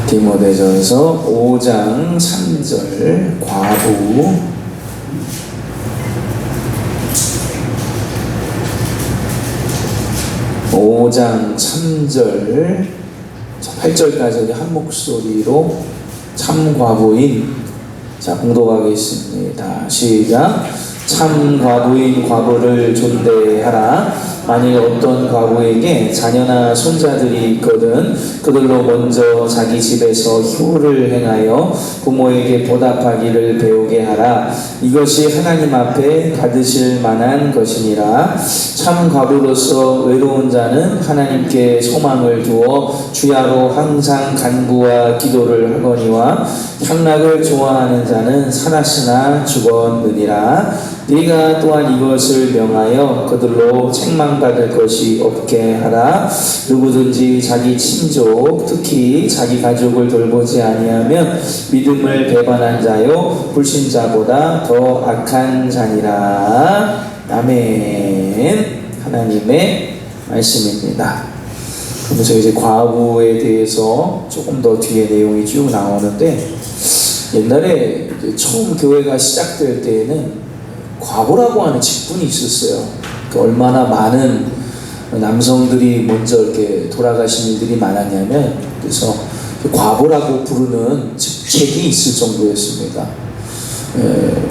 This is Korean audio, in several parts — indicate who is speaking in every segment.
Speaker 1: 디모데전서 5장 3절 과부. 5장 3절 8절까지 한 목소리로 참 과부인, 자 봉독하겠습니다. 시작. 참 과부인 과부를 존대하라. 만일 어떤 과부에게 자녀나 손자들이 있거든 그들로 먼저 자기 집에서 효를 행하여 부모에게 보답하기를 배우게 하라. 이것이 하나님 앞에 받으실 만한 것이니라. 참 과부로서 외로운 자는 하나님께 소망을 두어 주야로 항상 간구와 기도를 하거니와 향락을 좋아하는 자는 살았으나 죽었느니라. 네가 또한 이것을 명하여 그들로 책망받을 것이 없게 하라. 누구든지 자기 친족 특히 자기 가족을 돌보지 아니하면 믿음을 배반한 자요 불신자보다 더 악한 자니라. 아멘. 하나님의 말씀입니다. 그러면서 이제 과부에 대해서 조금 더 뒤에 내용이 쭉 나오는데, 옛날에 처음 교회가 시작될 때에는 과부라고 하는 직분이 있었어요. 얼마나 많은 남성들이 먼저 이렇게 돌아가신 일들이 많았냐면, 그래서 과부라고 부르는 직책이 있을 정도였습니다.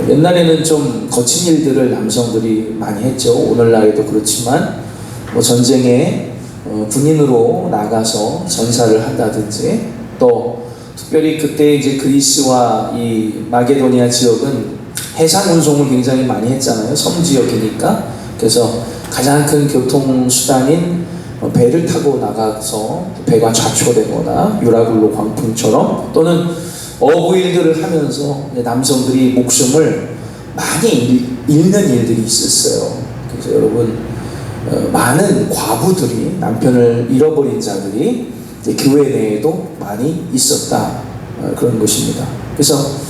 Speaker 1: 옛날에는 좀 거친 일들을 남성들이 많이 했죠. 오늘날에도 그렇지만 전쟁에 군인으로 나가서 전사를 한다든지, 또 특별히 그때 이제 그리스와 이 마게도니아 지역은 해상 운송을 굉장히 많이 했잖아요. 섬 지역이니까. 그래서 가장 큰 교통수단인 배를 타고 나가서 배가 좌초되거나 유라굴로 광풍처럼, 또는 어부일들을 하면서 남성들이 목숨을 많이 잃는 일들이 있었어요. 그래서 여러분, 많은 과부들이, 남편을 잃어버린 자들이 교회 내에도 많이 있었다, 그런 것입니다. 그래서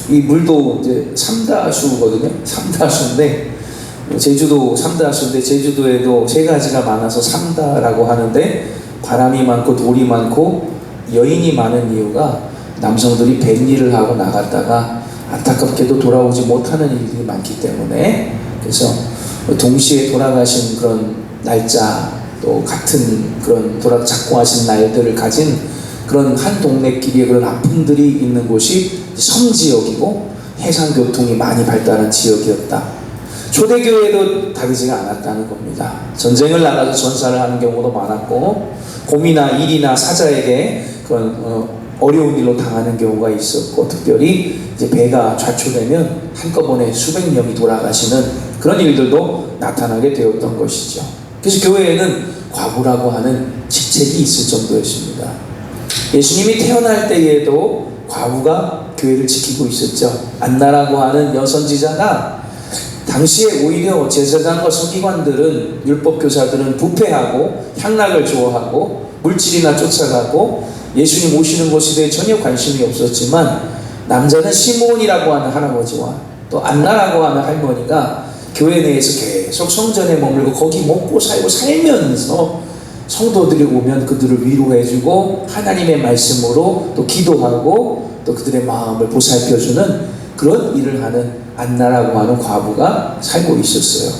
Speaker 1: 이 물도 이제 삼다수거든요. 삼다수인데, 제주도 삼다수인데, 제주도에도 세 가지가 많아서 삼다라고 하는데, 바람이 많고 돌이 많고 여인이 많은 이유가 남성들이 뱃일을 하고 나갔다가 안타깝게도 돌아오지 못하는 일들이 많기 때문에, 그래서 동시에 돌아가신 그런 날짜, 또 같은 그런 작고하신 날들을 가진 그런 한 동네끼리의 그런 아픔들이 있는 곳이 섬지역이고 해상교통이 많이 발달한 지역이었다. 초대교회도 다르지가 않았다는 겁니다. 전쟁을 나가서 전사를 하는 경우도 많았고, 곰이나 일이나 사자에게 그런 어려운 일로 당하는 경우가 있었고, 특별히 이제 배가 좌초되면 한꺼번에 수백 명이 돌아가시는 그런 일들도 나타나게 되었던 것이죠. 그래서 교회에는 과부라고 하는 직책이 있을 정도였습니다. 예수님이 태어날 때에도 과부가 교회를 지키고 있었죠. 안나라고 하는 여선지자가, 당시에 오히려 제사장과 서기관들은, 율법교사들은 부패하고 향락을 좋아하고 물질이나 쫓아가고 예수님 오시는 것에 대해 전혀 관심이 없었지만, 남자는 시몬이라고 하는 할아버지와 또 안나라고 하는 할머니가 교회 내에서 계속 성전에 머물고 거기 먹고 살고 살면서 성도들이 오면 그들을 위로해주고 하나님의 말씀으로 또 기도하고 또 그들의 마음을 보살펴주는 그런 일을 하는 안나라고 하는 과부가 살고 있었어요.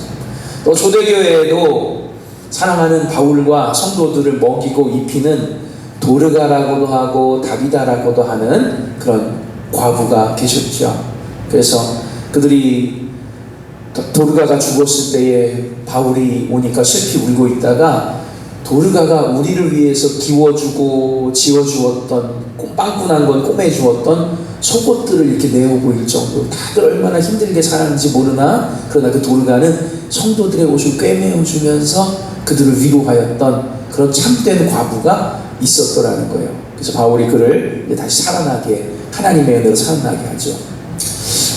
Speaker 1: 또 초대교회에도 사랑하는 바울과 성도들을 먹이고 입히는 도르가라고도 하고 다비다라고도 하는 그런 과부가 계셨죠. 그래서 그들이, 도르가가 죽었을 때에 바울이 오니까 슬피 울고 있다가, 도르가가 우리를 위해서 기워주고 지어주었던, 빵꾸난 건 꼬매주었던 속옷들을 이렇게 내오고 있을 정도로 다들 얼마나 힘들게 살았는지 모르나, 그러나 그 도르가는 성도들의 옷을 꿰매어주면서 그들을 위로하였던 그런 참된 과부가 있었더라는 거예요. 그래서 바울이 그를 다시 살아나게, 하나님의 은혜로 살아나게 하죠.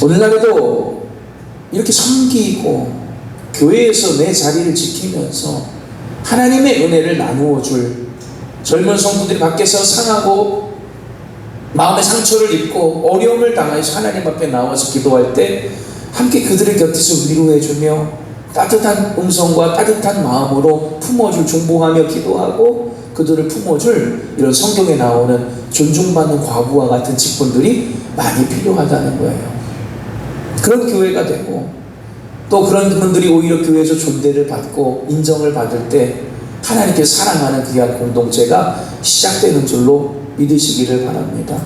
Speaker 1: 오늘날에도 이렇게 섬기고 교회에서 내 자리를 지키면서 하나님의 은혜를 나누어 줄 젊은 성도들이 밖에서 상하고 마음의 상처를 입고 어려움을 당해서 하나님 앞에 나와서 기도할 때 함께 그들의 곁에서 위로해주며 따뜻한 음성과 따뜻한 마음으로 품어줄, 중보하며 기도하고 그들을 품어줄, 이런 성경에 나오는 존중받는 과부와 같은 직분들이 많이 필요하다는 거예요. 그런 교회가 되고 또 그런 분들이 오히려 교회에서 존대를 받고 인정을 받을 때 하나님께서 사랑하는 귀한 공동체가 시작되는 줄로 믿으시기를 바랍니다.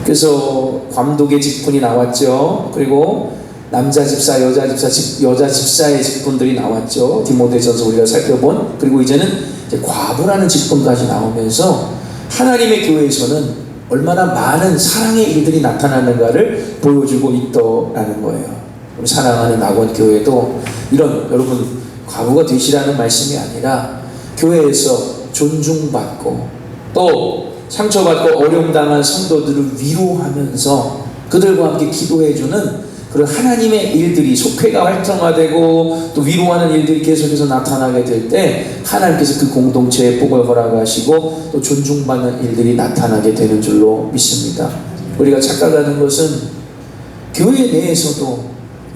Speaker 1: 그래서 감독의 직분이 나왔죠. 그리고 남자 집사, 여자 집사의 직분들이 나왔죠. 디모데전서 우리가 살펴본. 그리고 이제는 이제 과부라는 직분까지 나오면서 하나님의 교회에서는 얼마나 많은 사랑의 일들이 나타나는가를 보여주고 있더라는 거예요. 우리 사랑하는 낙원 교회도 이런 여러분 과부가 되시라는 말씀이 아니라 교회에서 존중받고 또 상처받고 어려움당한 성도들을 위로하면서 그들과 함께 기도해주는 그런 하나님의 일들이 속회가 활성화되고 또 위로하는 일들이 계속해서 나타나게 될 때 하나님께서 그 공동체에 복을 허락하시고 또 존중받는 일들이 나타나게 되는 줄로 믿습니다. 우리가 착각하는 것은 교회 내에서도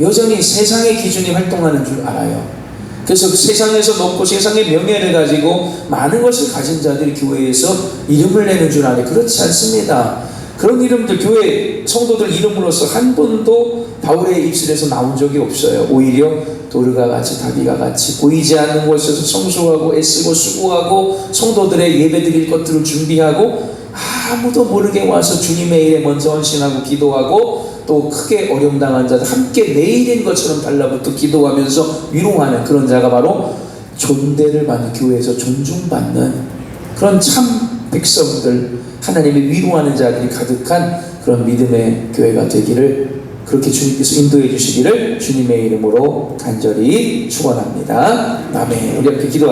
Speaker 1: 여전히 세상의 기준이 활동하는 줄 알아요. 그래서 세상에서 높고 세상의 명예를 가지고 많은 것을 가진 자들이 교회에서 이름을 내는 줄 아네. 그렇지 않습니다. 그런 이름들, 교회 성도들 이름으로서 한 번도 바울의 입술에서 나온 적이 없어요. 오히려 도르가 같이 다비가 같이 보이지 않는 곳에서 청소하고 애쓰고 수고하고 성도들의 예배드릴 것들을 준비하고 아무도 모르게 와서 주님의 일에 먼저 헌신하고 기도하고 또 크게 어려움당한 자들 함께 내일인 것처럼 달라붙어 기도하면서 위로하는 그런 자가 바로 존대를 받는 교회에서 존중받는 그런 참 백성들, 하나님의 위로하는 자들이 가득한 그런 믿음의 교회가 되기를, 그렇게 주님께서 인도해 주시기를 주님의 이름으로 간절히 축원합니다. 아멘. 우리 함께 기도하겠습니다.